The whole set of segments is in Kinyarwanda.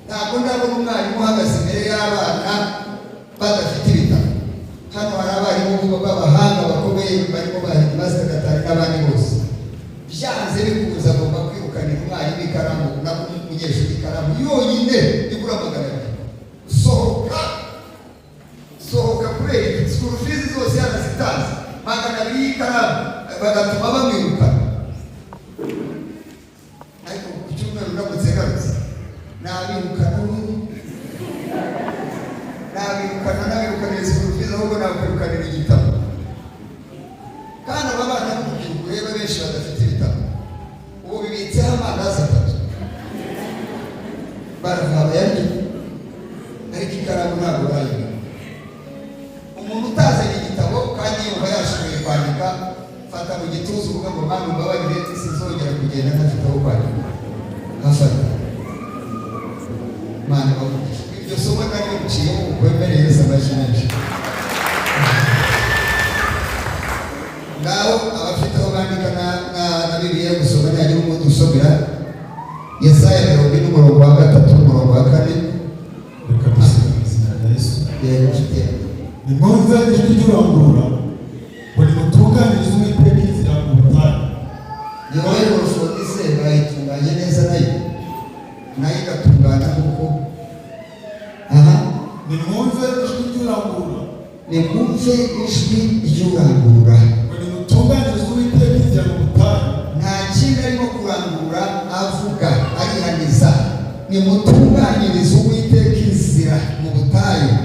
ntabwo ndabona umwarimu uhagaze imbere y'abana badafite ibitabo. Hano hari abarimu b'abahanga bakomeye barimo master Gatari n'abandi bose. Byanze bikubuza agomba kwirukanira umwarimu ikaramu n'umunyeshuri ikaramu yonyine igura $100. Sohoka kubera school fees zose yarazitanze $200 y'ikaramu bagatuma bamwirukana. Ariko ku cyumweru ndamutse garutse nabirukana school fees ahubwo nakwirukanira igitabo. Kandi aba bana b'urubyiruko rero benshi badafite ibitabo ubu bibitseho amandazi 3 baravaba yandi ariko ikaramu ntabwo bayiga. Umuntu utazanye igitabo kandi yumva yashoboye kwandika, fata mu gituza uvuga ngo Mana umbabarire sinzongera kugenda ntafite aho kwandika. Hafata Mana bavugisha iryo somo kandi uciye ukwemereye Yesu amashyineje. Ngaho abafite aho bandika na Bibiliya gusoma ntagira umuntu usomera Yesaya 40:3-4. Reka dusome izina rya Yesu. Yego nshuti. Nimwumve ijwi ry'urangurura ngo nimutunganirize Uwiteka inzira mu butayu. Niba yorofodise bayitunganye neza nayo igatungana kuko nimwumve ijwi ry'urangurura ngo nimutunganirize Uwiteka inzira mu butayu. Nta kindi arimo kurangura avuga arihaniza, nimutunganyirize Uwiteka inzira mu butayu.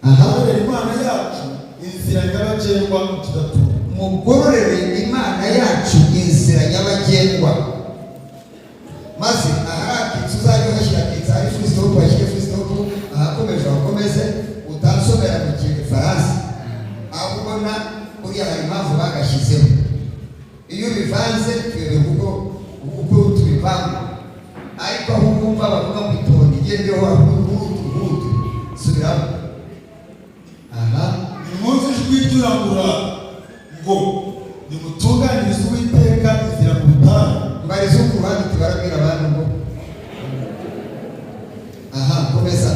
Mugororere Imana yacu inzira nyabagendwa tudatura. Mugororere Imana yacu inzira nyabagendwa. Maze ahakitse uzajya uhashyira kitse hari full stop washyire full stop, ahakomeje wakomeze utansomera mu Gifaransa. Aho ubona uriya hari impamvu bagashyizeho. Iyo bivanze twebwe uko tubivanga, ariko aho wumva bavuga mu itonde igendeho ahutu subiramo. Nimwumve ijwi ry'urangurura ngo nimutunganirize Uwiteka inzira mu butayu. Mbarizo ku ruhande tubarabwira abantu ngo komeza.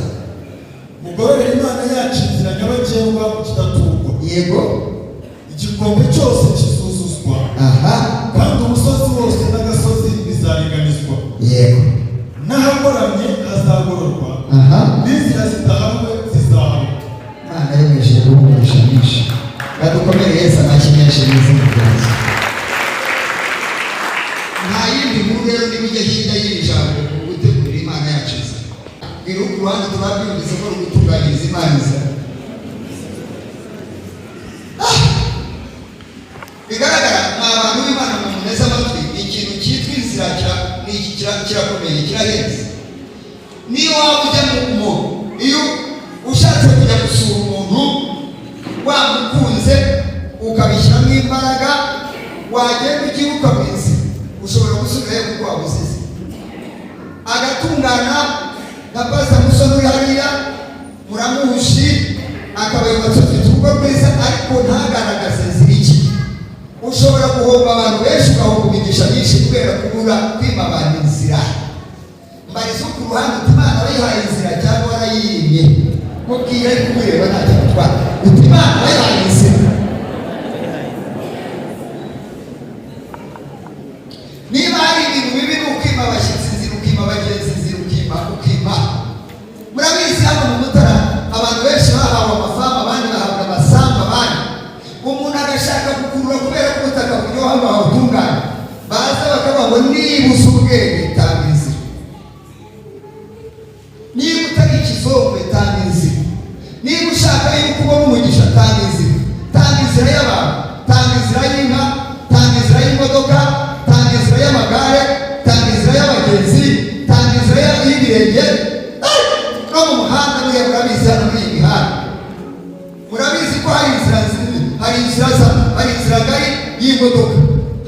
Mugororere Imana yacu inzira nyabagendwa tudaturwa. Yego. Igikombe cyose kizuzuzwa. Kandi umusozi wose n'agasozi bizaringanizwa. Yego. N'ahagoramye hazagororwa. N'inzira zidahanwe zizahanwa. Imana yemeje guhumurisha nyinshi. Badukomere Yesu amashyineshe n'izindi byazo. Nta yindi nkuru rero n'ibijya hirya y'ijambo gutegurira Imana yacu inzira. Biri ku ruhande tubabyumvise ko gutunganyiriza Imana inzira. Bigaragara ni abantu b'Imana mu neza amatwi, ikintu cyitwa inzira kirakomeye kirahenze. Niyo waba ujya mu muntu, iyo ushatse kujya gusura umuntu wamukunze ukabishyiramo imbaraga, wagenda ukibuka mu inzira ushobora gusubirayo kuko wabuzize. Agatungana na Pastor Musoni uri hariya muramuhushi akaba yubatse afite urugo rwiza ariko ntagaragaze ziriki. Ushobora guhomba abantu benshi ugahomba imigisha myinshi kubera kubura kwima abantu inzira. Mbarizo ku ruhande Imana wayihaye inzira cyangwa warayiyimye. Mubwira ariko ubireba ntacyo gutwara. Imana wayihaye inzira. Niba hari ibintu bibi ni ukima abashyitsi inzira, ukima abagenzi inzira, ukima. Murabizi hano mu Mutara abantu benshi bahawe amafamu, abandi bahabwa amasambu, abandi umuntu agashaka gukurura kubera ko ubutaka buryoha bawutunganya, baza bakavuga ngo niba uzi ubwenge tanga inzira, niba utari ikizombe tanga inzira, niba ushaka yuko ubona umugisha tanga inzira. Tanga inzira y'abantu, tanga inzira y'inka, tanga inzira y'imodoka, tanga inzira y'amagare, tanga inzira y'abagenzi, tanga inzira y'ibirenge no mu muhanda. Murabizi hano muri iyi mihanda, murabizi ko hari inzira ngari y'imodoka,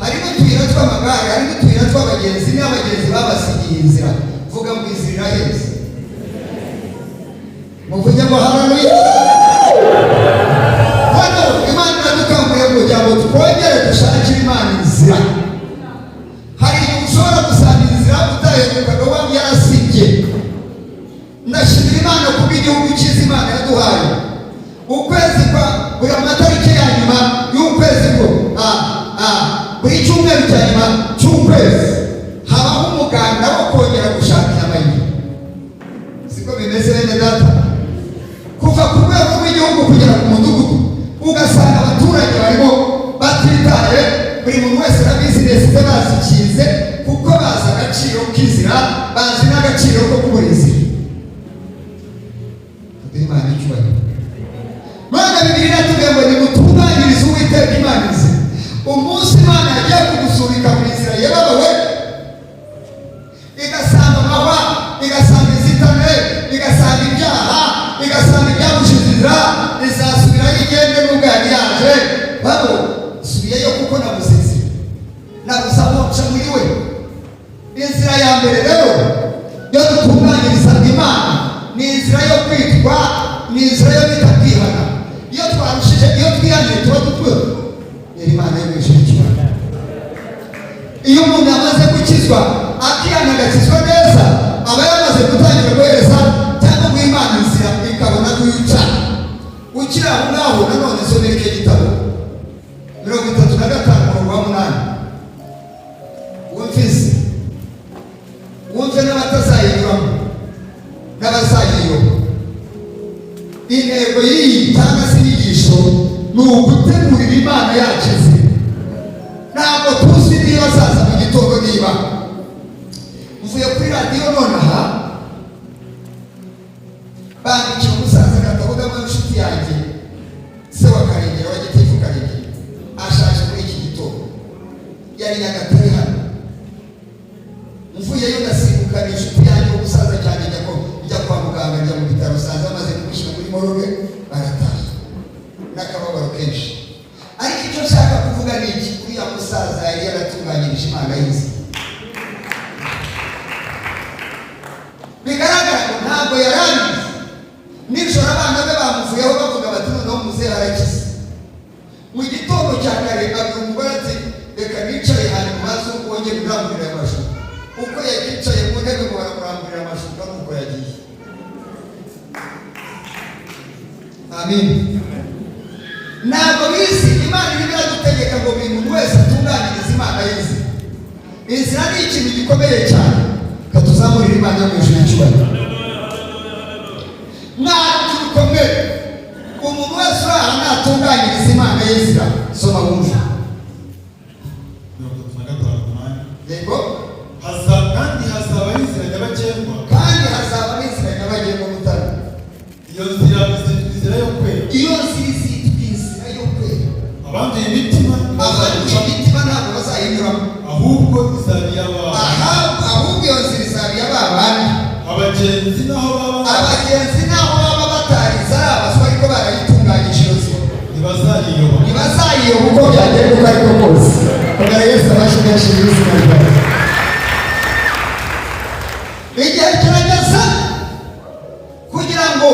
harimo utuyira tw'amagare, harimo utuyira tw'abagenzi, n'abagenzi babasigiye inzira. Vuga ngo inzira iraheze. Muvuge ngo haleluya. Hano Imana iradukangurira kugira ngo twongere dushakire Imana inzira. Hari igihe ushobora gusanga inzira utaherukaga waba yarasibye impano kubw'igihugu cyiza Imana yaduhaye. Ukwezi kwa buri amatariki ya nyuma y'ukwezi buri cyumweru cya nyuma cy'ukwezi habaho umuganda wo kongera gushaka amayinite. Siko bimeze bene data? Kuva ku rwego rw'igihugu kugera ku mudugudu ugasanga abaturage barimo batitaye, buri muntu wese na bizinesi ze bazikize kuko bazi agaciro k'inzira, bazi n'agaciro ko kubura inzira. Imana icyubahiro. Mana Bibiliya iratubwira ngo nimutunganyirize Uwiteka Imana inzira. Umunsi Imana yagiye kugusubika mu nzira yababawe, igasanga amahwa, igasanga inzitane, igasanga ibyaha, igasanga ibyagushize inzira, izasubirayo igende n'ubwo yari yaje. Babo subiyeyo kuko namusize, nagusamuca muri we. Inzira ya mbere rero yo dutunganyiriza Imana ni inzira yo kwitwa, ni inzira yo bita kwihana. Iyo twarushije, iyo twihaniye tuba dukwiye Imana yo mwishyura ikibazo. Iyo umuntu yamaze gukizwa akihana agakizwa neza, aba yamaze gutangira guhereza cyangwa guha Imana inzira ikabona kuyica. Ukiri aho ngaho nanone somera icyo gitabo 35:8. Wumve n'abatazayinyuramo n'abazayiyoba. Intego y'iyi cyangwa se inyigisho ni ugutegurira Imana yacu inzira. Ntabwo tuzi niba azaza mu gitondo. Niba mvuye kuri radiyo nonaha bandikira umusaza Katagudamo inshuti yanjye, se wa Karengera wa Gitifu Karengera, ashaje muri iki gitondo, yari Nyagatare hano. Mvuyeyo ndasimbuka inshuti yanjye umusaza cyane, njya kwa muganga, njya mu bitaro, sanze amaze kumushyira muri morgue, barataha n'akababaro kenshi. Ariko icyo nshaka kuvuga ni iki, uriya musaza yari yaratunganyirije Imana y'inzira. Bigaragara ngo ntabwo yarangiza. Nijoro abana be bamuvuyeho bavuga bati noneho muzehe arakize. Mu gitondo cya kare abwira umugore ati reka nicare hanyuma maze wongere uramburire amashuka. Uko yakicaye mu ntebe ngo baramuramburira amashuka nuko yagiye. Amen. Ntabwo bizi Imana irimo iradutegeka ngo buri muntu wese atunganyirize Imana y'inzira. Inzira ni ikintu gikomeye cyane. Katuzamurira Imana yo mwishyura icyubahiro. Ntabwo rukomeye umuntu wese uri aha natunganyiriza Imana y'inzira. Soma wumva. Yego. Kandi hazaba inzira nyabagendwa. Kandi hazaba inzira nyabagendwa mutara. Iyo nzira izitwa inzira yo kwera. Iyo nzira izitwa inzira yo kwera. Abanduye imitima ntabwo bazayinyuramo, ahubwo izaba iy'abana. Ahubwo iyo nzira izaba iy'abana. Abagenzi naho baba batariza ari abaswa ariko barayitunganyije iyo nzira. Ntibazayiyoba uko byagenda uko ariko kose. Kubera Yesu abasha yashimye izina ryawe. Igihe kirageze kugira ngo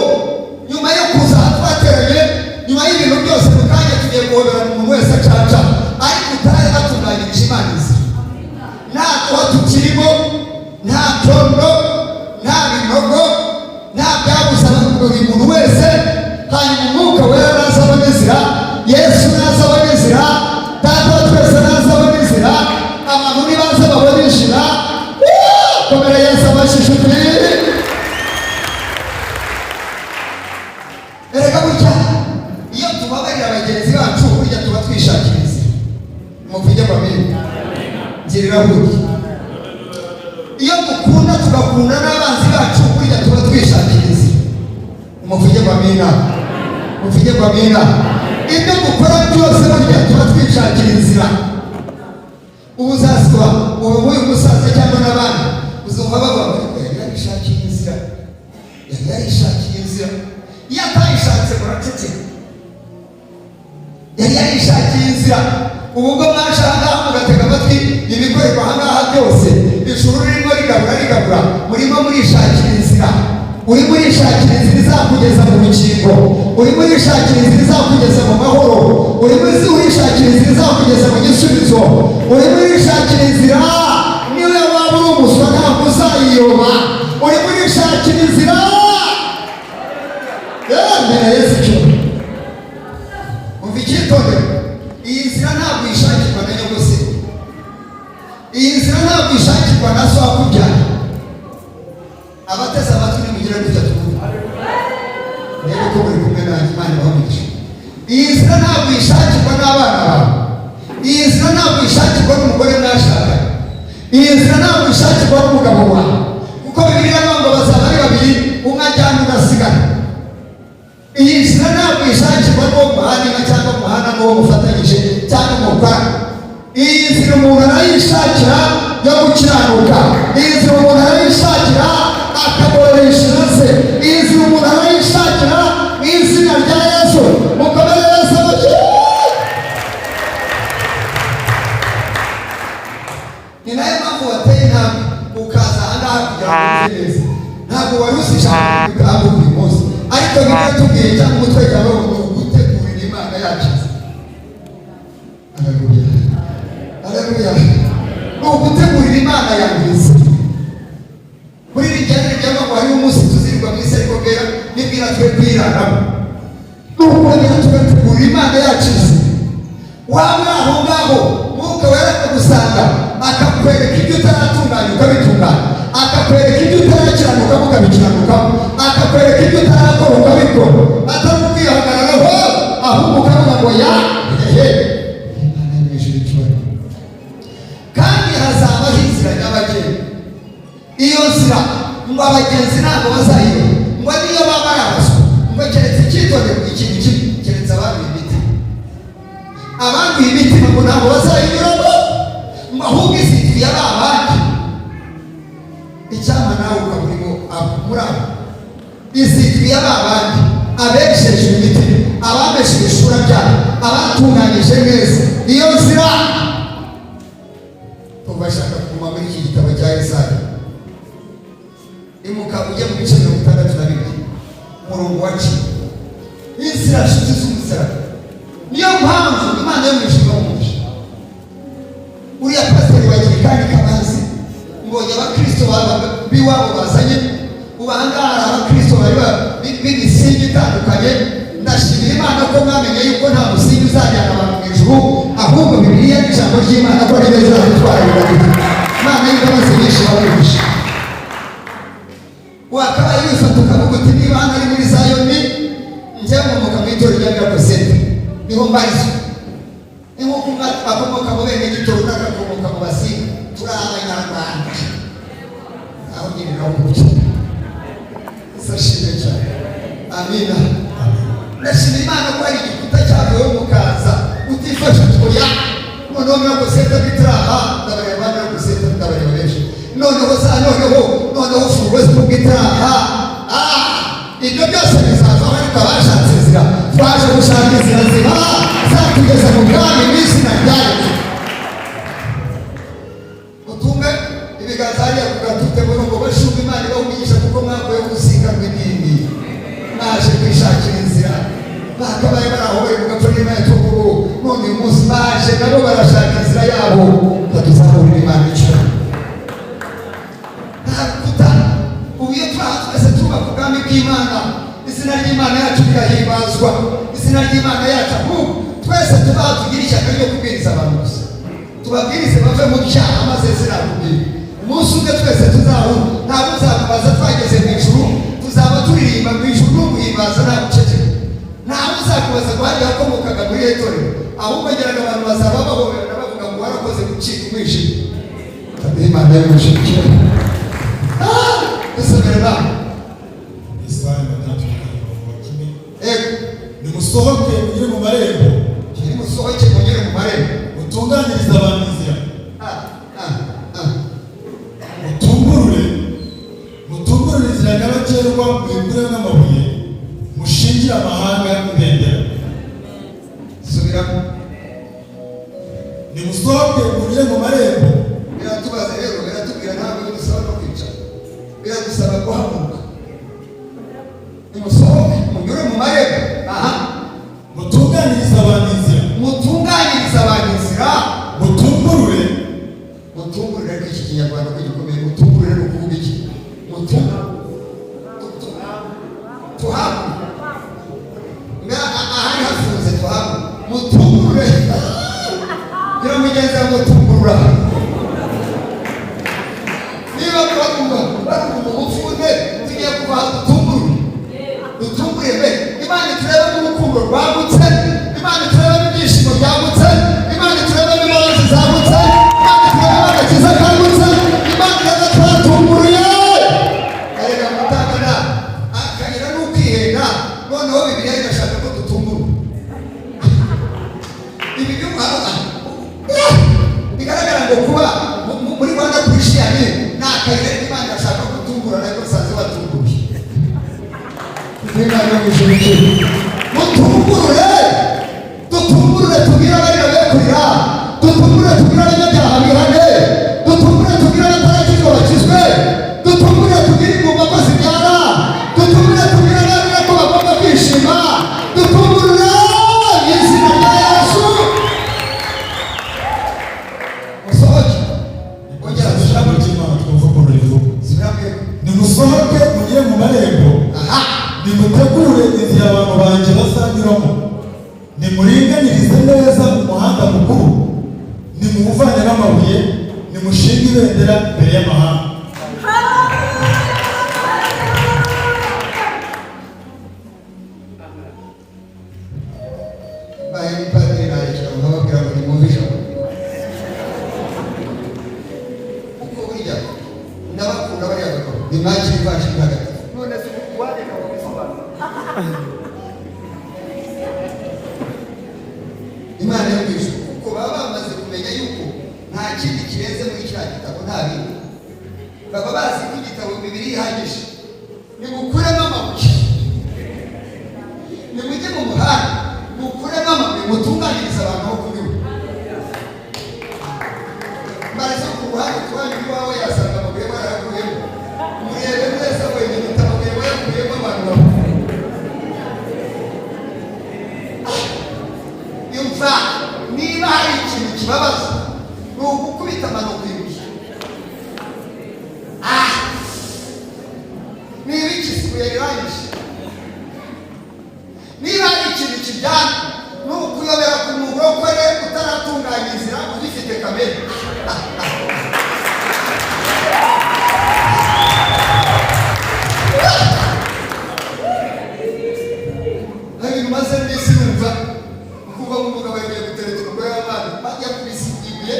nyuma yo kuza twateranye, nyuma y'ibintu byose mu kanya tugiye guhobera umuntu wese acaca, ariko utari batunganyirije Imana inzira. Nta kuba tukirimo, nta cyondo, nta binogo, nta byabuza buri muntu wese. Hanyuma Umwuka Wera naza abona inzira, Yesu naza abona inzira, Data wa twese naza abona inzira, abantu nibaza babona inzira. Komera Yesu amashusho turi. Erega burya iyo tubabarira bagenzi bacu burya tuba twishakira inzira. Muvuge bamwe ngirira burya. Iyo dukunda tugakunda n'abanzi bacu burya tuba twishakira inzira. Muvuge bamwe muvuge bamwe. Ibyo dukora byose burya tuba twishakira inzira. Ubu uzaswa uyu musaza cyangwa n'abandi uzumva bavuga ngo yari yarishakiye inzira, yari yarishakiye inzira. Iyo atayishatse muraceceka. Yari yarishakiye inzira. Ubu ubwo mwaje ahangaha mugatega amatwi ibikorerwa ahangaha byose, ijuru ririmo rigabura, murimo murishakira inzira. Urimo urishakira inzira izakugeza mu bugingo, urimo urishakira inzira izakugeza mu mahoro, urimo urishakira inzira izakugeza mu gisubizo, urimo urishakira inzira niyo waba uri umuswa ntabwo uzayiyoba. Urimo urishakira inzira Imana Yesu cyo umva icyitondero. Iyi nzira ntabwo ishakirwa na nyogose, iyi nzira ntabwo ishakirwa na so wakubyaye. Abateze amatwi nimugire gutya tuvuga niba uko muri kumwe nanjye Imana ibahomisha. Iyi nzira ntabwo ishakirwa n'abana bawe, iyi nzira ntabwo ishakirwa n'umugore mwashakanye, iyi nzira ntabwo ishakirwa n'umugabo wawe, kuko Bibiliya ivuga ngo bazaba ari babiri, umwe ajyana undi asigara. Iyi nzira ntabwo ishakirwa n'uwo muhanda cyangwa umuhanda n'uwo mufatanyije cyangwa umukara. Iyi nzira umuntu arayishakira yo gukiranuka, iyi nzira umuntu arayishakira akagororesha inase, iyi nzira umuntu arayishakira mu izina rya Yesu. Mukomere Yesu amashyi. Ni nayo mpamvu wateye intambwe ukaza ahangaha kugira ngo ugire neza. Ntabwo wari uzishaka kubigambo buri munsi, ariko niba tubwiye cyangwa umutwe wawe ngo gutegurira Imana yacu. Haleluya, haleluya. Ni ugutegurira Imana yawe. Muri iri jyane ry'aho ngo hariho umunsi tuzirwa mu isi ariko bwera nibwira twe kwiraramo. Ni ukongera tugategurira Imana yacu. Waba aho ngaho Mwuka Wera akagusanga akakwereka ibyo utaratunganya ukabitunganya, akakwereka ibyo utarakiranuka ukabikiranukaho, akakwereka ibyo utarakora ukabikora, atakubwihagararaho ahubwo ukavuga ngo ya Imana y'ijuru icyubahiro. Kandi hazabaho inzira nyabagendwa. Iyo nzira ngo abagenzi ntabwo bazayiba, ngo niyo baba barabaswa, ngo keretse icyitondero ikintu kimwe, keretse abanduye imitima. Abanduye imitima ngo ntabwo bazayinyuramo, ngo ahubwo izitwiye ari abandi. Icyama nawe ukaba urimo muri abo izitwiye ari abandi, abesheje imitima, abamesheje ishura ryabo, abatunganyije neza. Iyo nzira tubashaka kuguma muri iki gitabo cya Yesaya. Imuka ujye mu bice 62 umurongo wa 10. Inzira nshuti z'umusaraba. Niyo mpamvu Imana yo mwishyura umugisha. Uriya pasiteri wagiye kandi kabazi ngo y'abakristo biwabo bazanye ubahangara abakristo bari b'imisingi itandukanye. Ndashimira Imana ko mwamenye yuko nta musingi uzajyana abantu mu ijuru, ahubwo Bibiliya n'ijambo ry'Imana ko ari beza bitwara ibintu. Imana y'imbabazi nyinshi babigisha. Wakaba yifata ukavuga uti niba hano ari muri Zayoni njye nkomoka mu itorero rya Gakosete niho mbarizo. Ni nk'uko bakomoka mu bene Gitoro n'agakomoka mu Basinga, turi Abanyarwanda. Aho nyine naho umuco sashime cyane. Amina. Ndashimira Imana ko hari igikuta cyavuyeho mukaza utifashe tuya. Noneho Gakosete bitaraha ndabareba abandi Gakosete ndabareba benshi. Noneho furuwezi kubw'itaraha. Ibyo byose bizaza ariko abashatse inzira twaje gushaka inzira ziba zatugeza mu bwami n'izina rya Yesu. Utume ibiganza hariya ku gatute ngo bashumbe Imana ibawumigisha kuko mwavuye gusiganwa idini, mwaje kwishakira inzira. Bakabaye barahoye mugapfa n'Imana yatugubu, none uyu munsi baje nabo barashaka inzira yabo batuzahurira Imana icyo. Ubu iyo twese tuba ku bwami bw'Imana, izina ry'Imana yacu rirahimbazwa, izina ry'Imana yacu ahubwo twese tubaho tugira ishyaka ryo kubwiriza abantu gusa. Tubabwirize bave mu cyaha maze zirakubwira. Umunsi umwe twese tuzahura, ntabwo uzakubaza twageze mu ijuru, tuzaba turirimba mu ijuru n'umuhimbaza nta guceceka. Ntabwo uzakubaza ngo hariya wakomokaga muri itorero, ahubwo ngira ngo abantu bazaba bahoberana bavuga ngo warakoze gucika umwijima. Imana y'umushikira. Isabella Isaya 3:10. Nimusohoke mugire mu marembo. Nimusohoke mugire mu marembo. Mutunganyirize abantu inzira. Mutungurure inzira nyabagendwa, mwikureho n'amabuye, mushingire amahanga ibendera. Subiramo. Nimusohoke mugire mu marembo. Biratubaza rero, biratubwira ntabwo bidusaba no kwicara, biradusaba guhaguruka. Nimusohoke mugire mu marembo. Mutunganyirize abantu inzira. Mutunganyirize abantu inzira. Mutungurure iki Kinyarwanda ko gikomeye. Mutungurure ni ukuvuga iki? Imana y'ijuru. Mutumburure, dutumburure tubwire abarira be kurira, dutumburure tubwire abanyabyaha bihane, dutumburure tubwire abatarakizwa bakizwe, dutumburure tubwire ingumba ko zibyara, dutumburure tubwire abana ko bagomba kwishima, dutumburure mu izina rya Yesu. Musohoke ongera ijambo ry'Imana twumva ukuntu rivuga. Nimusohoke mugire mu marembo, nimutegure inzira abantu banjye bazanyuramo, nimuringanirize neza umuhanda mukuru, nimuwuvane n'amabuye, nimushinge ibendera imbere y'amahanga. Bayi padiri narekera nkababwira ngo nimwumve ijambo. Kuko burya ndabakunda bariya bagabo nimwakire ivanjiri hagati. None se uwareka wabisobanura. Imana yo mu ijuru kuko baba bamaze kumenya yuko nta kindi kirenze muri kiriya gitabo, nta bindi. Baba bazi ko igitabo Bibiliya ihagije. Nimukuremo amabuye, nimujye mu muhanda mukuremo amabuye mutunganyirize abantu aho kunyura. Mbariza ku ruhande tubanyu iwawe yasanga amabuye barayakuyemo, murebe neza wenyine amabuye bayakuyemo abantu bakuru. Yumva niba hari ikintu kibabaza ni ugukubita amano ku ibuye. Niba ikisibuye rirangije, niba hari ikintu kibyana ni ukuyobera ku mugokore utaratunganya inzira ugifite kamere. Hari ibintu maze n'isi numva kuva mu mugabo yagiye gutereta umugore w'abana yakubise ibuye,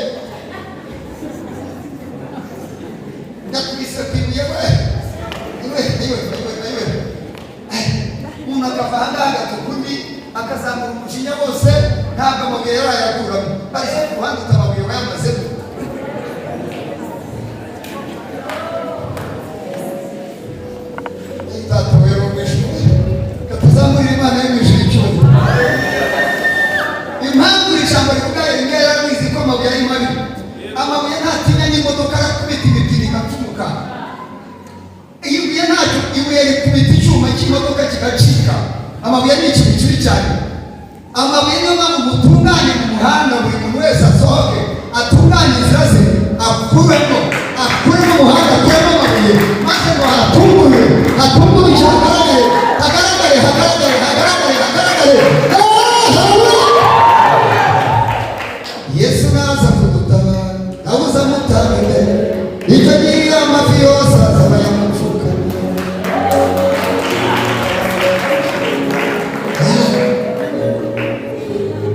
yakubise ku ibuye umuntu akava ahangaha agatuka undi akazamura umujinya wose, ntabwo amabuye yarayakuramo. Barize ku ruhande utamabuye bayamazemo. Itatowe mu ijuru katuzamurira Imana yo mu ijuru icyuma. Impamvu iri jambo rivuga rimwe yarabizi ko amabuye ari mabi. Amabuye ntatinya n'imodoka arakubita imipira igapfumuka. Ibuye ntacyo, ibuye rikubita icyuma cy'imodoka kigacika. Amabuye ni ikintu kibi cyane. Amabuye niyo mpamvu mutunganye mu muhanda, buri muntu wese asohoke atunganye inzira ze, akuremo umuhanda, akuremo amabuye, maze ngo hatungurwe hagaragare. Yesu naza kudutabara nabuze amutanga imbere, icyo gihe amafi yose azaba yamupfukamye.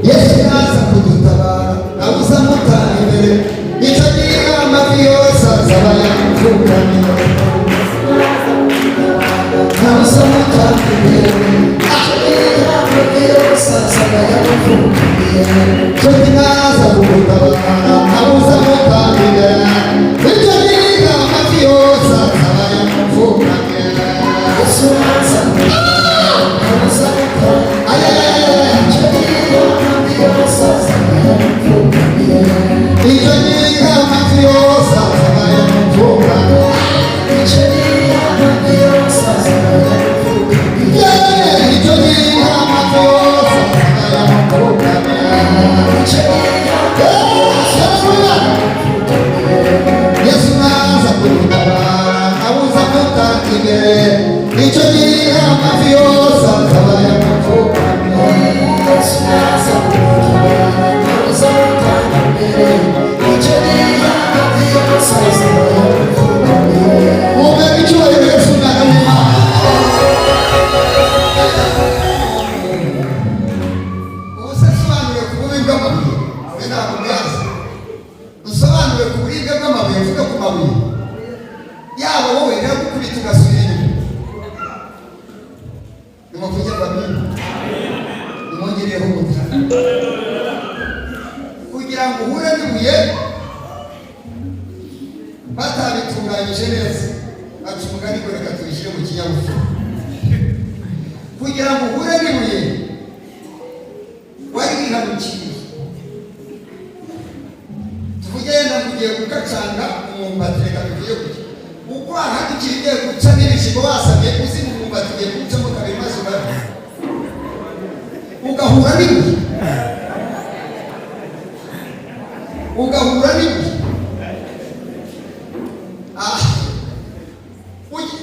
Yesu naza kudutabara nabuze amutanga imbere, icyo gihe amafi yose azaba yamupfukamye. Nabuze amutanga imbere, icyo naza kudutabara nabuze amutanga imbere, icyo gihe amafi yose azaba yamupfukamye. Yesu naza kudutabara nabuze amutanga imbere, icyo gihe amafi yose azaba yamupfukamye. Yesu naza kudutabara nabuze amutanga imbere, icyo gihe amafi yose azaba yamupfukamye. Yesu naza kudutabara nabuze amutanga imbere, icyo gihe amafi yose azaba yamupfukamye. Mube icyubahiro Yesu mwana w'Imana. Ubusobanure ku bubi bw'amabuye we ntabwo mwazi. Usobanure ku buribwe bw'amabuye, uvuge ku mabuye yaba wowe iragukubita ugasubira inyuma. Nimuvuge amen. Nimwongereho umutima kugira ngo uhure n'ibuye batabitunganyije neza. Baca umugani ngo reka tubishyire mu kinyabupfura. kugira ngo uhure n'ibuye wari wihanukiye. Tuvuge yenda mugiye gukacanga umwumbati, reka tugiye gutya, uko ahadukira igiye guca n'ibishigo wasamye uzi umwumbati ugiye gucamo kabiri maze ugahura n'ibuye, ugahura n'ibuye.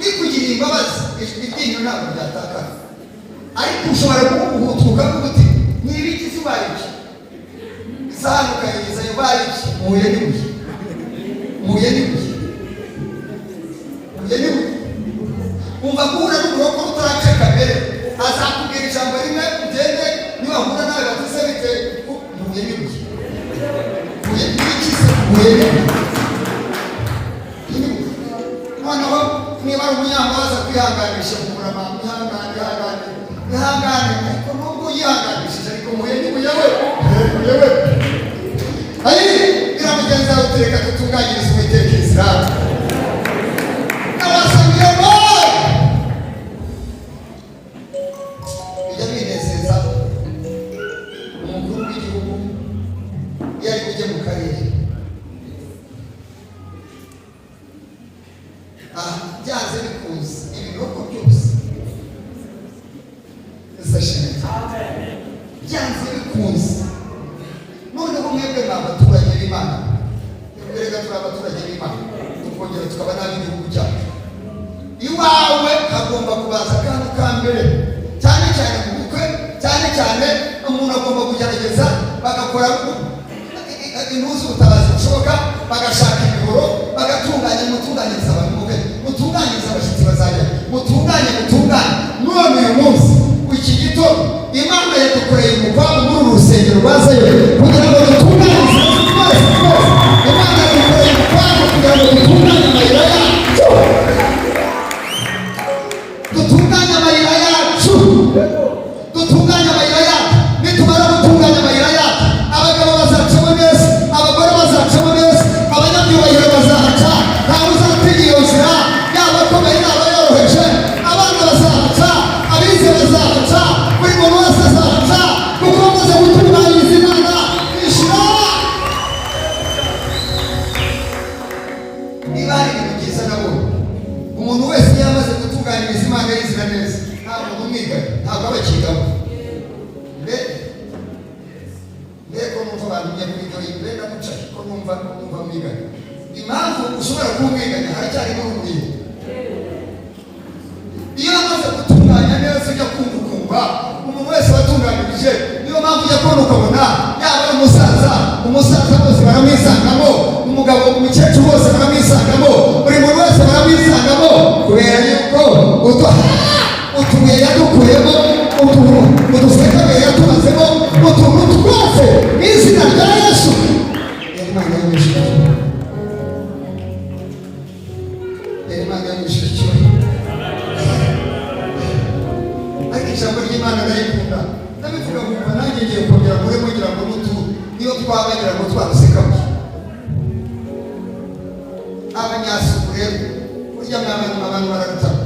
Bikugiriye imbabazi, iryinyo ntabwo ryatakara, ariko ushobora kuguhutuka kuguti n'ibiki si bariki isahani ukayigizayo bariki, muhuye n'ibuye, muhuye n'ibuye, muhuye n'ibuye. Umva guhura n'uburoko rutarace kamere, azakubwira ijambo rimwe ugende, niwahura nawe batise bite, muhuye n'ibuye, muhuye n'iki se, muhuye n'ibuye. Noneho niba ari umunyambabazi kwihanganisha kumurama, ihangane, ariko nubwo yihanganishije ariko muhuye n'ibuye we, yewe biramugenza aho tureka dutunganyiriza Uwiteka Israeli. Abasabye bijya binezeza umukuru w'igihugu iyo ari kujya mu karere, byanze bikunze ibiroko byose byanze bikunze. Noneho mwebwe ni abaturage b'Imana, reka turi abaturage b'Imana, tukongera tukaba n'ab'igihugu cyacu. Iwawe hagomba kubaza akantu ka mbere, cyane cyane mu bukwe, cyane cyane umuntu agomba kugerageza bagakora intuzi ubutabazi bushoboka, bagashaka imihoro, bagatunganya, mutunganyiriza abantu mukwe, mutunganyiriza abashyitsi bazajya, mutunganye. None uyu munsi iki gitondo Imana yadukoreye umukwabu muri uru rusengero rwazayo kugira ngo dutunganyirize twese. Imana yadukoreye umukwabu kugira ngo dutunganye amayira yacu, dutunganye amayira yacu, dutunganye amayira yacu. Nitumara gutunganya amayira yacu, abagabo bazacamo neza, abagore bazacamo neza, abanyabyubahiro bazahaca, ntawe uzatinya iyo nzira, yaba akomeye yaba yoroheje. Abana bazahaca, abize bazahaca, buri muntu wese azahaca, kuko bamaze gutunganyiriza Imana ishira. Niba hari ibintu byiza nabonye, umuntu wese iyo amaze gutunganyiriza Imana yizira neza, nta muntu umwigana, ntabwo aba akigamo. Mbega numva abantu njya muri ibyo bintu, mbega muca ko numva mwigana. Impamvu ushobora kumwigana haracyari n'urumuri. Iyo amaze gutunganya neza ujya kumva umuntu wese watunganirije, niyo mpamvu ujya kubona ukabona yaba ari umusaza bose baramwisangamo, umugabo, umukecuru bose baramwisangamo, buri muntu wese baramwisangamo, kubera yuko utubuye yadukuyemo, udusekabuye yatubazemo, utuntu twose mu izina rya Yesu. Imana yamwishyuye. Ariko ijambo ry'Imana ndayikunda, ndabivuga nkumva nanjye ngiye kongera muri mugira ngo niyo twabagira ngo twarusekamo. Abanyasuku rero burya abantu bararutana.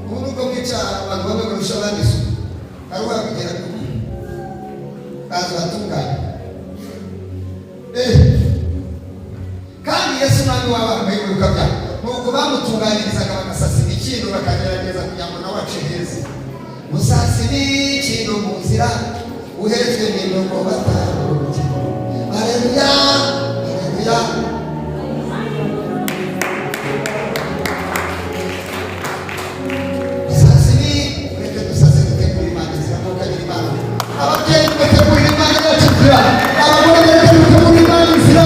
Ubu nubwo mwica abantu bamwe barusha abandi isuku, ari wabigera baza batunganya. Kandi Yesu mwami w'abambaye ibiruka byawe, nuko bamutunganyirizaga bagasasa imikindo, bakagerageza kugira ngo nawe ace heza. Musasi n'ikintu mu nzira, uhejwe n'imirongo batambutse. Haleluya, haleluya. Musasi ni ureke dusase dutegura Imana inzira, ntukagira Imana. Ababyeyi mutegurira Imana yacu inzira, abagore mutegurira Imana inzira,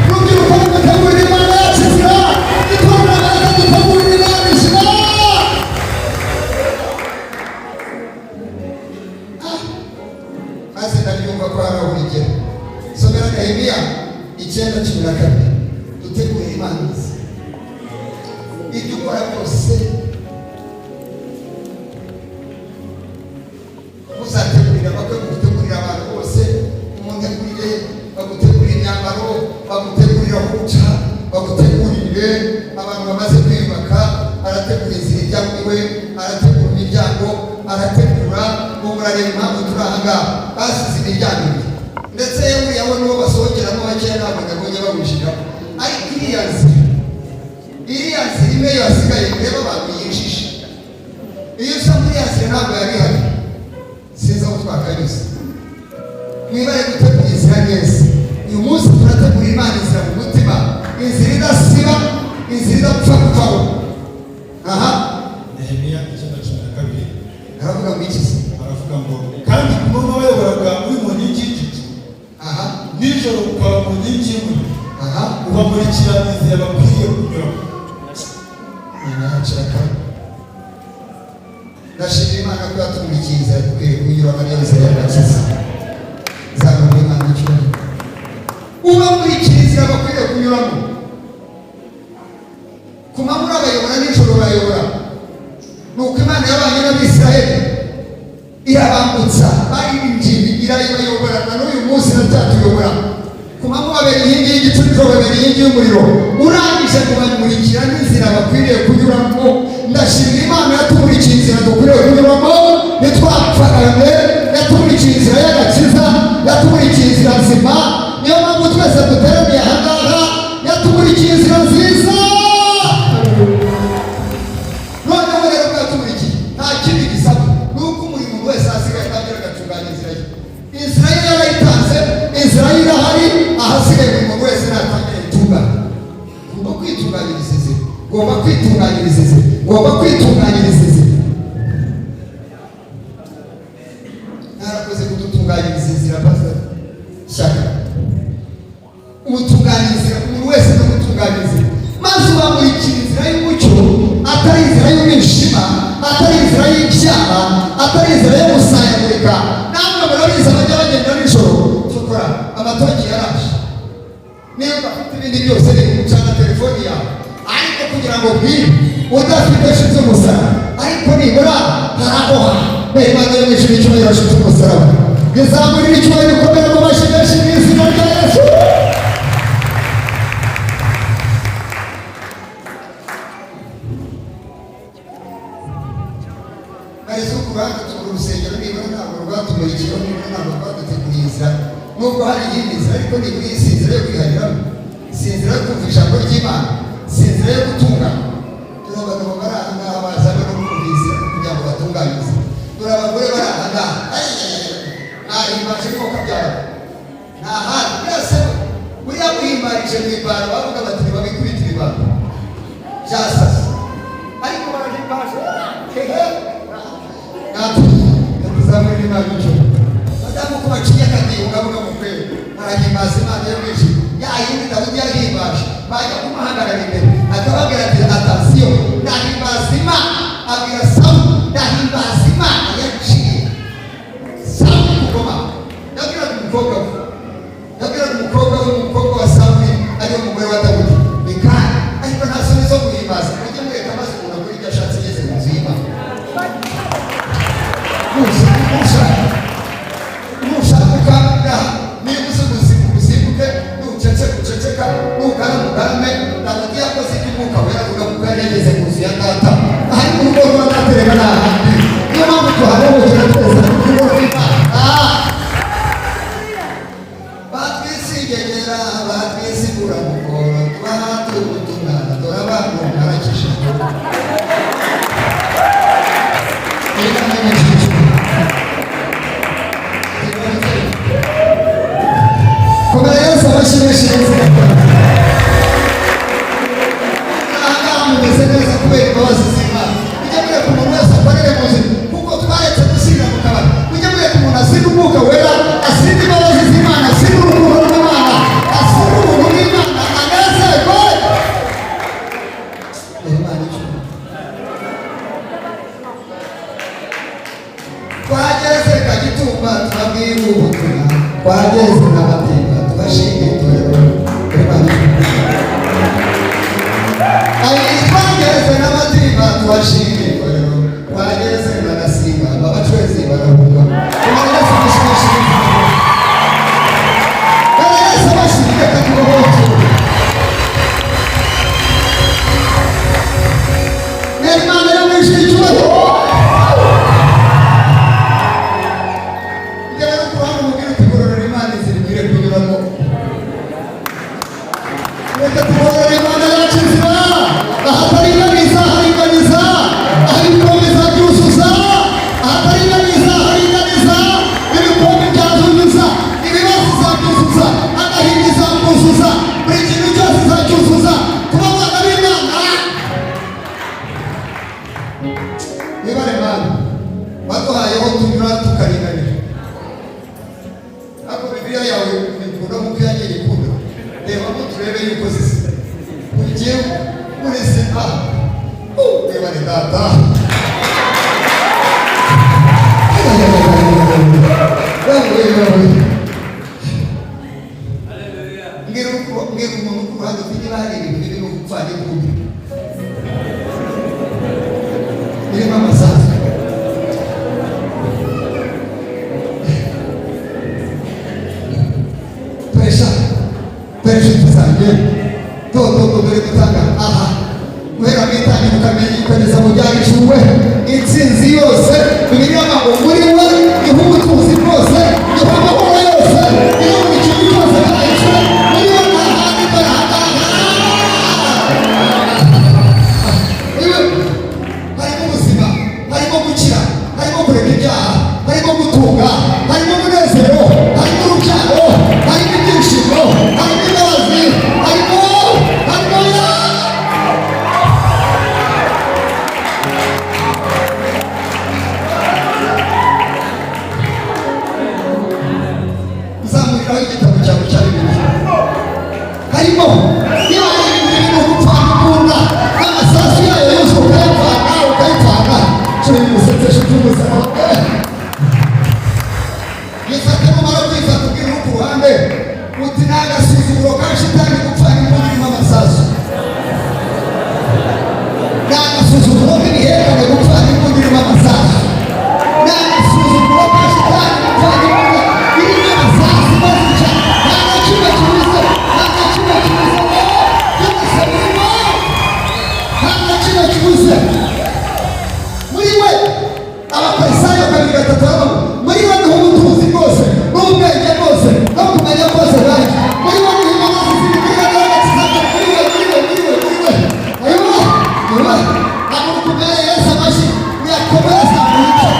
urubyiruko mutegurira Imana yacu inzira, itorero mutegurira Imana inzira. Maze ndabyumva ko hari urugero. Somera Nehemiya 9:12. murareba impamvu turi aha ngaha basize imiryango ibiri ndetse yewe yabona uwo basohokeramo bakeya ntabwo ndabonye bawinjiramo ariko iriya nzira imwe yasigaye reba abantu yinjije iyo usa muri iriya nzira ntabwo yari ihari sinzi aho twakanyuze mwibare gutegura inzira neza uyu munsi turategura Imana inzira mu mutima inzira idasiba inzira idapfa gupfaho aha Nehemiya 9:12 aravuga ngo iki se aravuga ngo kandi kumwe wayoboraga uri mu nkingi y'igiti aha nijoro ukaba mu nkingi y'umuriro aha ubamurikira inzira bakwiriye kunyuramo nashaka ndashimira Imana ko yatumurikiye inzira dukwiriye kunyuramo niyo nzira y'agakiza zamura Imana icyubahiro ubamurikira inzira bakwiriye kunyuramo ku manywa urabayobora nijoro urayobora nuko Imana yabanye n'Abisiraheli irabambutsa baririmbye irabayobora na n'uyu munsi iracyatuyobora ku manywa babera inkingi y'igicu nijoro babera inkingi y'umuriro urangije kubamurikira n'inzira bakwiriye kunyuramo ndashimira Imana yatumurikiye inzira dukwiriye kunyuramo ntitwapfagane yatumurikiye inzira y'agakiza yatumurikiye inzira nzima niyo mpamvu twese duteraniye aha ngaha yatumurikiye inzira nziza noneho rero bwatumurikiye nta kindi gisaba nuko umuntu wese asigaye atangira agatunganya inzira ye inzira ye yarayitanze inzira ye irahari ahasigaye buri muntu wese natangira itunganya ngomba kwitunganyiriza inzira ngomba kwitunganyiriza inzira ngomba kwitunganyiriza inzira narakoze kudutunganyiriza inzira pastor Shyaka umutunganyiriza umuntu wese no gutunganyiriza maze ubamurikira inzira y'umucyo atari inzira y'umwijima atari inzira y'ibyaha atari inzira yo gusayagurika namwe murabizi abajya bagenda nijoro tukora amatoki yaraje niyo bafite ibindi byose ni gucana telefoni yawe ariko kugira ngo bwire udafite nshuti umusaraba ariko nibura harahoha Imana yo mw'ijuru icyubahiro nshuti umusaraba bizamurira icyubahiro ukomera mu mashyi menshi mu izina rya Yesu Kuranga tugura urusengero nibura ntabwo rwatumurikiyeho nibura ntabwo rwaduteguriye inzira nubwo hari iyindi nzira ariko nibura iyi si inzira yo kwihariramo si inzira yo kumva ijambo ry'Imana si inzira yo gutungana turi abagabo bari aha ngaha bazana no kumva inzira kugira ngo batunganyirize turi abagore bari aha ngaha nahimbaje ko kabyara nta handi byose buriya muhimbarije mu ibaro bavuga bati ntibabikubitire ibaro byasase ariko barahimbaje tuzamurira Imana icyo madamu ko baciye akadiho ngavuga mu kwezi arahimbaza Imana yo mw'ijuru ya yindi Dawidi yarahimbaje bajya kumuhagarara imbere akababwira ati atasiyo ndahimbaza Imana abwira Sawuli ndahimbaza Imana yaciye Sawuli kugoma yabwiraga umukobwa w'umukobwa wa Sawuli ariwe mugore wa Dawidi Mikali ariko nta soni zo guhimbaza mujye mureka maze umuntu akora ibyo ashatse ageze mu nzu y'Imana nushaka ukambira niba uzi usimbuke nuceceka nugarame Dawidi yakoze iby'umwuka wera avuga kuko yari yageze ku nzu ya data ahari mu rugo rwa data reba ni ahandi niyo mpamvu tuharabukira twese mu rugo rw'Imana batwisigegera batwisigura mukoro tubaha turi gutunana dore abantu barakishijwe kubera Yesu abashimishiriza ahangaha mumeze neza kubera imbabazi z'Imana mujye mureka umuntu wese akorere mu nzira kuko twaretse gusiga mu kabari mujye mureka umuntu asinde umwuka wera asinde imbabazi z'Imana asinde urukundo rw'Imana asinde ubuntu bw'Imana anezerwe Imana icumi twageze Kagitumba tubabwira ubutumwa twageze n'abatemba tubashimiye itorero Imana twageze n'abatemba tubashimiye itorero twageze n'agasimba abacwezi baravuga Imana yose abashimishiriza Imana yose abashimishiriza kakibohoke Imana yo mw'ijuru icyubahiro wibare Mana waduhayeho tunyura tukaringanira. Ako Bibiliya yawe ikunda nk'uko yagiye ikunda. Reba ngo turebe yuko zisa ugiye muri sima wibare data. Ngira umuntu ku ruhande ufite ibara ibintu birimo gupfa n'ikundi birimo amasasu. Turesha tuzange dore gutanga aha guhera mu itangira ukamenya ukageza mu byagicurwe intsinzi yose Bibiliya ngo muri we niho ubutunzi bwose niho amahoro yose niho buri kintu cyose cyahise muri we nta handi harimo ubuzima, harimo gukira, harimo kureka ibyaha, harimo gutunga, harimo umunezero, harimo urubyaro, harimo ibyishimo, harimo imbabazi, harimo uzamuriraho igitabo cyawe cya Bibiliya. Harimo niba hari ibintu gupfana ukunda n'amasasu yayo yose ukayipfana cumi n'umusatsi cy'umusaraba yifate mumara kwifata ubwira uri ku ruhande uti ni agasuzuguro ka shitani gupfana imbunda irimo amasasu, ni agasuzuguro k'ibihekane gupfana imbunda irimo amasasu, ni agasuzuguro ka shitani gupfana imbunda irimo amasasu mazica nta na kimwe kibuze, nta na kimwe kibuze byose birimo, nta na kimwe kibuze. Muri we Abafarisayo 2:3 muri we niho ubutunzi bwose n'ubwenge bwose no kumenya bwose bari muri we niho imbabazi z'Imana n'agakiza muri we ntabwo kumera Yesu amashyi uyakomeza mucyo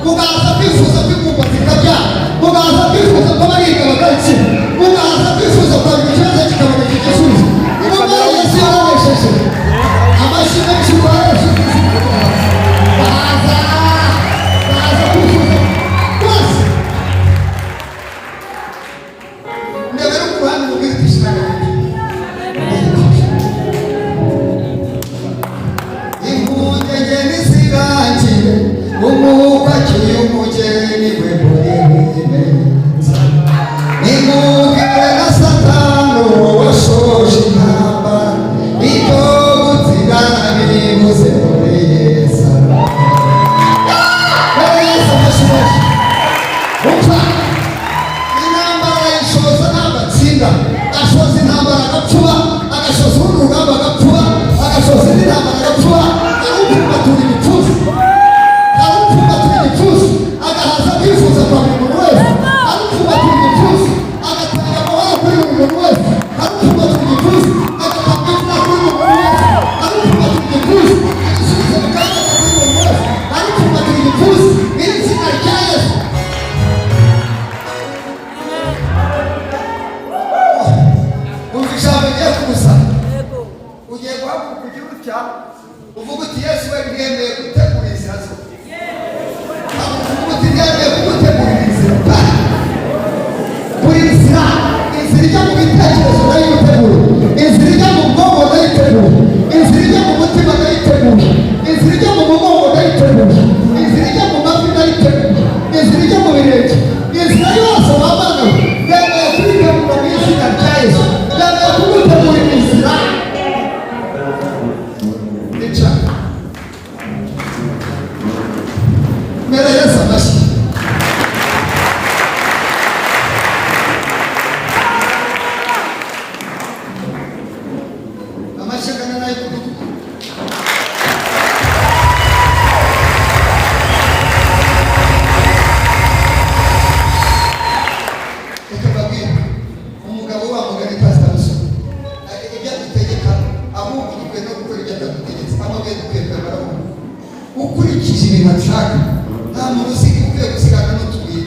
ugaza kwifuza kwikubatika bya ugaza kwifuza kuba yiga bagaki ugaza kwifuza kwa bicaza kikaba uhaguruka ugira utya uvuga uti Yesu we mwemeye gutegura inzira zo uvuga uti mwemeye kugutegurira inzira buri nzira ijya mu bitekerezo ndayitegura inzira ijya mu bwonko ndayitegura inzira ijya mu mutima ndayitegura inzira ijya mu mugongo ndayitegura inzira ijya mu mavi ndayitegura inzira ijya mu birenge inzira yose wabana yemeye kuyitegura mu izina rya Yesu yemeye kugutegurira inzira nica mbere Yesu amashyi amashagana nayo kuduku umugabo wamugana pastor Musa ibyo adutegeka ahubwo no gukora ibyo atadutegetse amabwe dukwemera ukurikije ibintu ashaka nta muntu ukwiye gusigana n'utubuye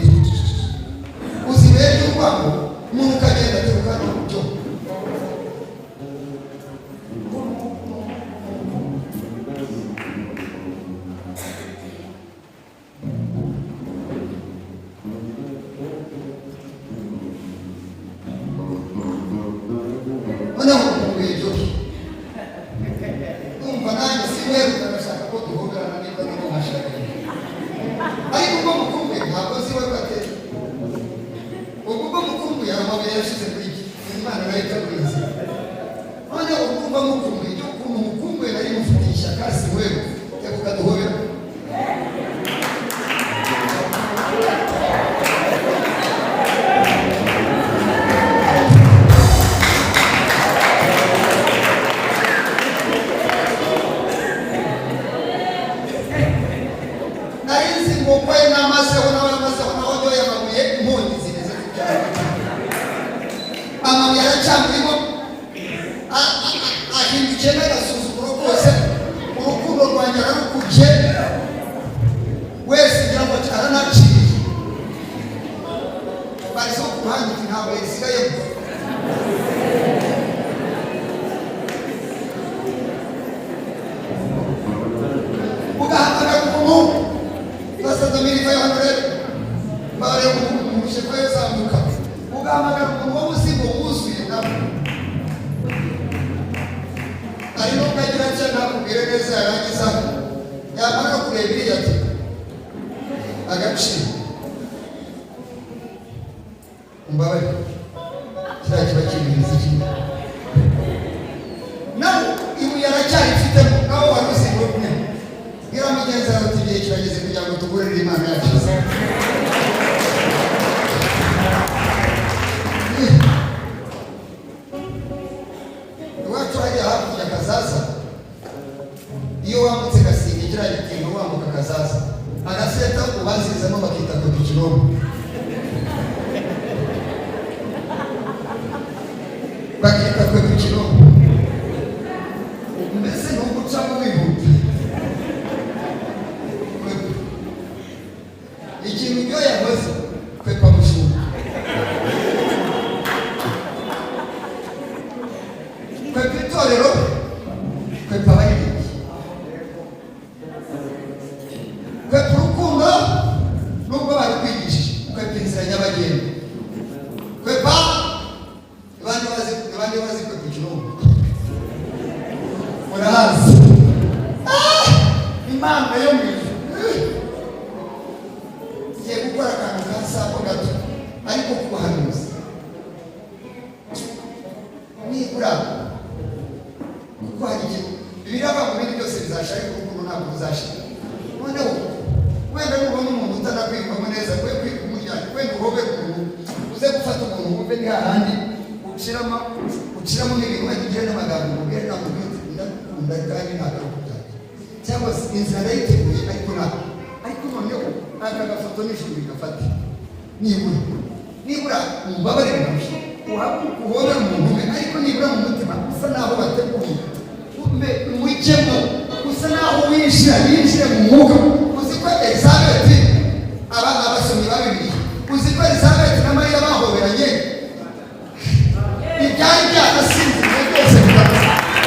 uzibere y'urwango umuntu ukagenda aturuka n'uburyo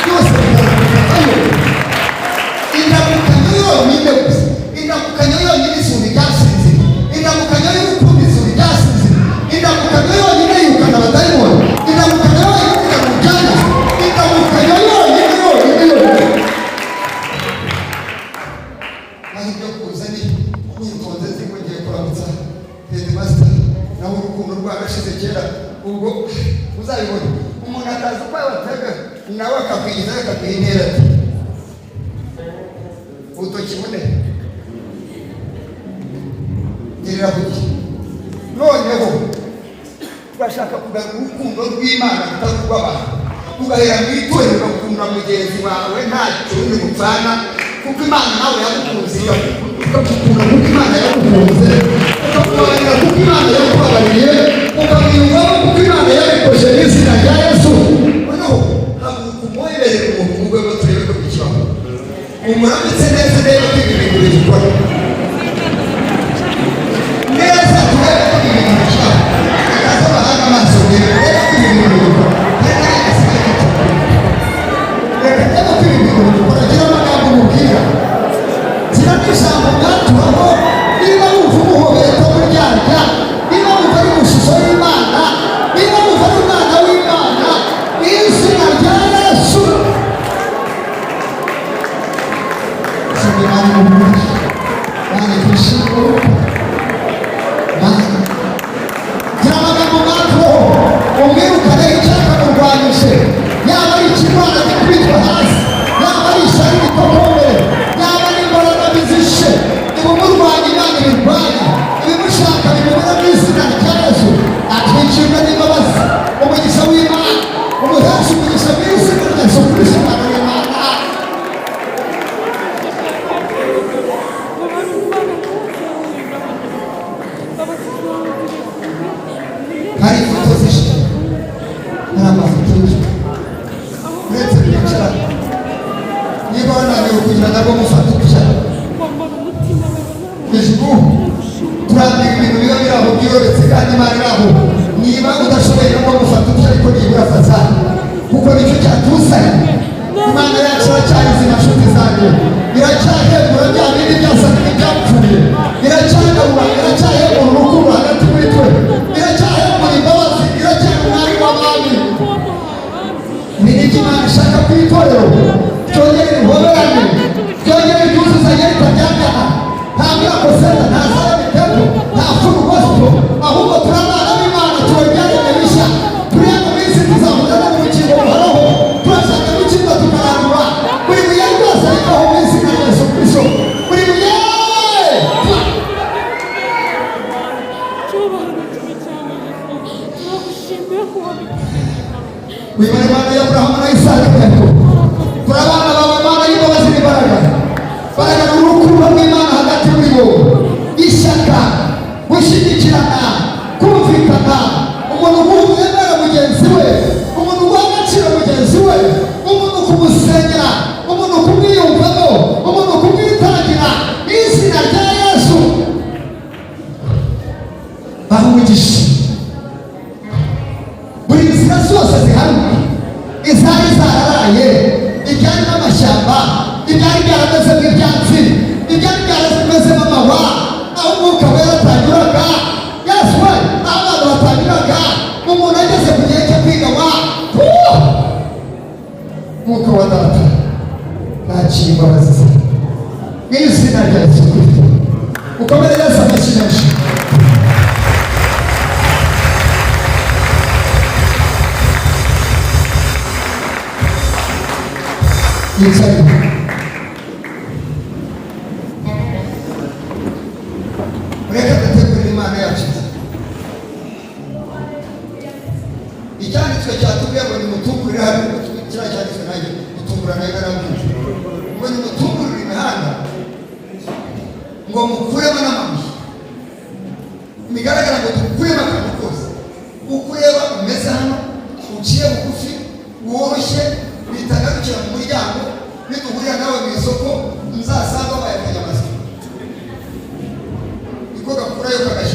Byose nawe akakwigiza akakwiha intera ati urutoki bune gerera buke. Noneho turashaka kugarura urukundo rw'Imana rutari urw'abantu, tugahera mu itorero ugakunda mugenzi wawe ntacyo undi mupfana, kuko Imana nawe yagukunze, ukagukunda kuko Imana yagukunze, ukakubabarira kuko Imana yakubabariye, ukamwiyumvamo kuko Imana yabikoze n'izina rya Yesu. Noneho haguruka umwoherere umuntu mu rwego turebe ko bikibaho, umurambitse neza rero ko ibi bintu bigikora neza, turebe ko ibi bintu bikibaho, akaza bahanga amaso rero ko ibi bintu bigikora. Reka rero ko ibi bintu bigikora, gira amagambo umubwira, gira n'ijambo mwaturaho, niba wumva umuhobeye ko muryarya, niba wumva ari mu shusho y'Imana, niba wumva ari umwana w'Imana, n'izina rya Yesu. Gira amagambo mwaturaho, umwirukane icyaka murwanyije, yaba ari ikimana gikubitwa hasi, yaba ari ishyari ritokombere, yaba ari imbaraga bizishe, ibimurwanya Imana ibirwanya, ibimushaka bimubera mu izina rya Yesu. Atwikirwe n'imbabazi, umugisha w'Imana umuhesha umugisha mu izina rya Yesu Kristo Umwana w'Imana. Hari ifoto zishe, hari amafoto y'ishe, uretse kwicara, niba wananiwe kugira nabwo mufata udushaka ijuru, turambika ibintu biba biri aho byoretse kandi Imana iri aho. Niba udashoboye nabwo mufata udushaka, ariko nibura fata, kuko nicyo cyatuzanye. Imana yacu iracyayizima nshuti zanjye, iracyahembura bya bindi byasaga n'ibyapfuye, iracyagabura, iracyahembura urukundo hagati muri twe, iracyahembura imbabazi, iracyahembura umwami w'abami. Ni n'ibyo Imana ishaka ku itorero, cyongere ubuhoberane, cyongere ibyuzuzanye ritaryagana, nta mirakosenga, nta zara mitego, nta furu gospel, ahubwo turi abana b'Imana, tubabyaranye bishya, turiya mu minsi tuzahurana mu rukingo ruhoraho, turashaka gukizwa tukarandura buri buye ryose rikaho mu izina rya Yesu Kristo, buri buye. Wimana Imana ya Abrahamu na Isaka na Yakobo, turi abana bawe Mana y'imbabazi n'imbaraga, baragana urukundo rw'Imana hagati muri bo, ishyaka, gushyigikirana, kumvikana, umuntu wemera mugenzi we, umuntu uha agaciro mugenzi we, umuntu kumusengera, umuntu kumwiyumvamo, umuntu kumwitangira, n'izina rya Yesu. Baha umugisha buri nzira zose zihamwe, izari zararaye, ibyari n'amashyamba, ibyari byarameze nk'ibyatsi, ibyari byarameze nk'amahwa, aho umwuka wera atanyuraga. Yesu we, aho abantu batanyuraga, umuntu ageze ku gihe cyo kwigawa, umwuka wa data ntaciye imbabazi ze, mu izina rya Yesu Kristo. Ukomere Yesu amashyi menshi. Yicaye. Reka dutegurire Imana yacu. Icyanditswe cyatubwiye ngo nimutungurire hano, kiriya cyanditswe nanjye gutungura nayo narabwije ngo nimutungurire imihanda, ngo mukuremo n'amabuye, bigaragara ngo dukuremo akantu kose, ukureba umeze hano, uciye bugufi, woroshye, bitagarukira mu muryango, niduhurira nawe mu isoko nzasanga bayakanya amasyo, niko gakurayo kagashyira